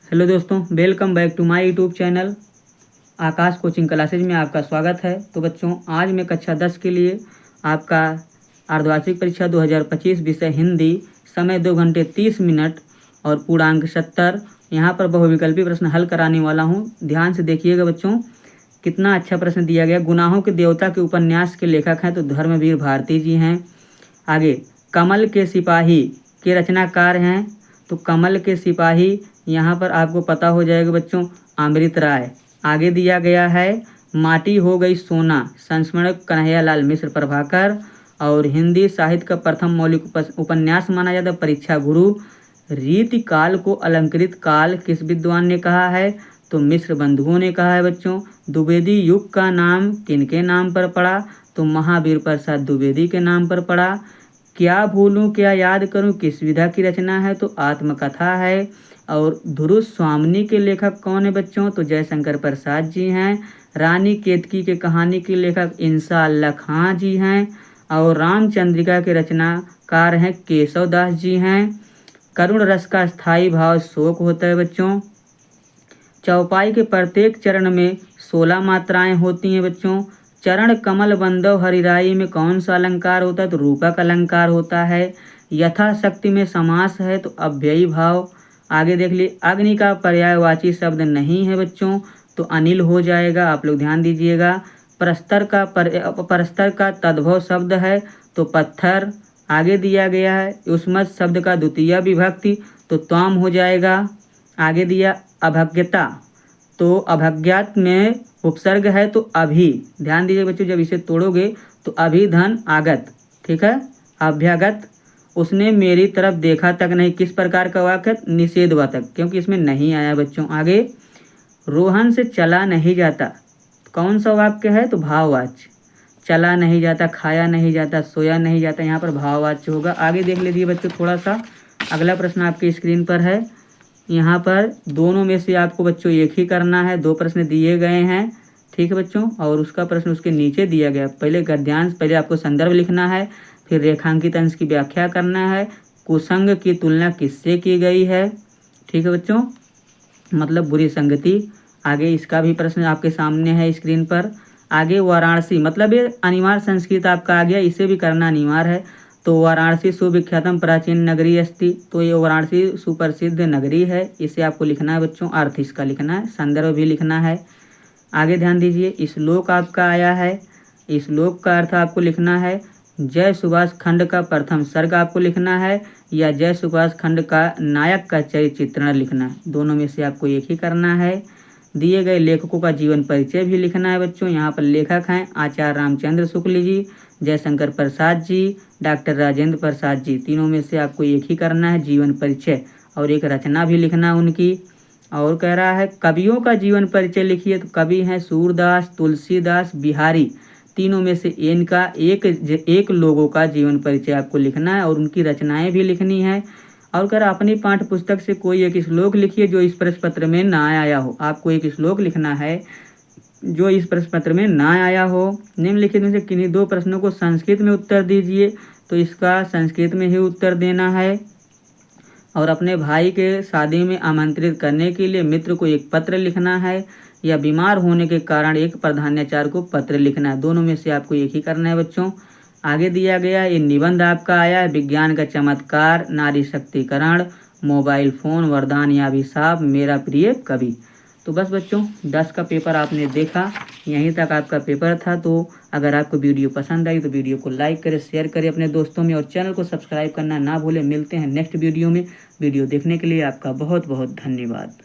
Hello दोस्तों, welcome back to my YouTube channel Akash coaching classes में आपका स्वागत है। तो बच्चों, आज मैं कक्षा 10 के लिए आपका अर्धवार्षिक परीक्षा 2025 विषय हिंदी, समय 2 घंटे 30 मिनट और पूर्णांक 70 यहाँ पर बहुविकल्पी प्रश्न हल कराने वाला हूँ। ध्यान से देखिएगा बच्चों, कितना अच्छा प्रश्न दिया गया। गुनाहों के देवता के उपन्यास के लेखक हैं तो धर्मवीर भारती जी हैं। आगे, कमल के सिपाही के रचनाकार हैं तो कमल के सिपाही यहाँ पर आपको पता हो जाएगा बच्चों, अमृत राय। आगे दिया गया है माटी हो गई सोना, संस्मरणक कन्हैयालाल मिश्र प्रभाकर। और हिंदी साहित्य का प्रथम मौलिक उपन्यास माना जाता है परीक्षा गुरु। रीति काल को अलंकृत काल किस विद्वान ने कहा है तो मिश्र बंधुओं ने कहा है बच्चों। द्विवेदी युग का नाम किनके नाम पर पड़ा तो महावीर प्रसाद द्विवेदी के नाम पर पड़ा। क्या भूलूं क्या याद करूं किस विधा की रचना है तो आत्मकथा है। और ध्रुव स्वामिनी के लेखक कौन है बच्चों तो जयशंकर प्रसाद जी हैं। रानी केतकी के कहानी के लेखक इंसा अल्लाह खां जी हैं। और रामचंद्रिका के रचनाकार हैं केशव दास जी हैं। करुण रस का स्थायी भाव शोक होता है बच्चों। चौपाई के प्रत्येक चरण में 16 मात्राएं होती हैं बच्चों। चरण कमल बंदव हरिराई में कौन सा अलंकार होता है तो रूपक अलंकार होता है। यथाशक्ति में समास है तो अव्ययी भाव। आगे देख लीजिए, अग्नि का पर्यायवाची शब्द नहीं है बच्चों तो अनिल हो जाएगा, आप लोग ध्यान दीजिएगा। परस्तर का तद्भव शब्द है तो पत्थर। आगे दिया गया है उस्मत शब्द का द्वितीय विभक्ति तो त्वाम हो जाएगा। आगे दिया अभज्ञता तो अभज्ञात में उपसर्ग है तो अभी। ध्यान दीजिए बच्चों, जब इसे तोड़ोगे तो अभी धन आगत, ठीक है। अभ्यागत, उसने मेरी तरफ देखा तक नहीं, किस प्रकार का वाक्य निषेधवाचक क्योंकि इसमें नहीं आया बच्चों। आगे, रोहन से चला नहीं जाता कौन सा वाक्य है तो भाववाच्य। चला नहीं जाता, खाया नहीं जाता, सोया नहीं जाता, यहाँ पर भाववाच्य होगा। आगे देख लीजिए बच्चों, थोड़ा सा अगला प्रश्न आपकी स्क्रीन पर है। यहाँ पर दोनों में से आपको बच्चों एक ही करना है। 2 प्रश्न दिए गए हैं, ठीक है बच्चों। और उसका प्रश्न उसके नीचे दिया गया। पहले गद्यांश, पहले आपको संदर्भ लिखना है, फिर रेखांकित अंश की व्याख्या करना है। कुसंग की तुलना किससे की गई है, ठीक है बच्चों, मतलब बुरी संगति। आगे इसका भी प्रश्न आपके सामने है स्क्रीन पर। आगे वाराणसी, मतलब ये अनिवार्य संस्कृत आपका आ गया, इसे भी करना अनिवार्य है। तो वाराणसी सुविख्यातम प्राचीन नगरी अस्ति, तो ये वाराणसी सुप्रसिद्ध नगरी है, इसे आपको लिखना है बच्चों। अर्थ इसका लिखना है, संदर्भ भी लिखना है। आगे ध्यान दीजिए, श्लोक आपका आया है, श्लोक का अर्थ आपको लिखना है। जय सुभाष खंड का प्रथम सर्ग आपको लिखना है या जय सुभाष खंड का नायक का चरित्र चित्रण लिखना है, दोनों में से आपको एक ही करना है। दिए गए लेखकों का जीवन परिचय भी लिखना है बच्चों। यहाँ पर लेखक हैं आचार्य रामचंद्र शुक्ल जी, जयशंकर प्रसाद जी, डॉक्टर राजेंद्र प्रसाद जी, तीनों में से आपको एक ही करना है जीवन परिचय। और एक रचना भी लिखना है उनकी। और कह रहा है कवियों का जीवन परिचय लिखिए, तो कवि हैं सूरदास, तुलसीदास, बिहारी, तीनों में से इनका एक लोगों का जीवन परिचय आपको लिखना है और उनकी रचनाएं भी लिखनी है। और कह रहा अपनी पाठ्य पुस्तक से कोई एक श्लोक लिखिए जो इस प्रश्न पत्र में ना आया हो। आपको एक श्लोक लिखना है जो इस प्रश्न पत्र में ना आया हो। निम्नलिखित में से किन्हीं 2 प्रश्नों को संस्कृत में उत्तर दीजिए, तो इसका संस्कृत में ही उत्तर देना है। और अपने भाई के शादी में आमंत्रित करने के लिए मित्र को एक पत्र लिखना है या बीमार होने के कारण एक प्रधानाचार्य को पत्र लिखना है, दोनों में से आपको एक ही करना है बच्चों। आगे दिया गया ये निबंध आपका आया है, विज्ञान का चमत्कार, नारी शक्तिकरण, मोबाइल फ़ोन वरदान या अभिशाप, मेरा प्रिय कवि। तो बस बच्चों, 10 का पेपर आपने देखा, यहीं तक आपका पेपर था। तो अगर आपको वीडियो पसंद आई तो वीडियो को लाइक करें, शेयर करें अपने दोस्तों में और चैनल को सब्सक्राइब करना ना भूलें। मिलते हैं नेक्स्ट वीडियो में। वीडियो देखने के लिए आपका बहुत बहुत धन्यवाद।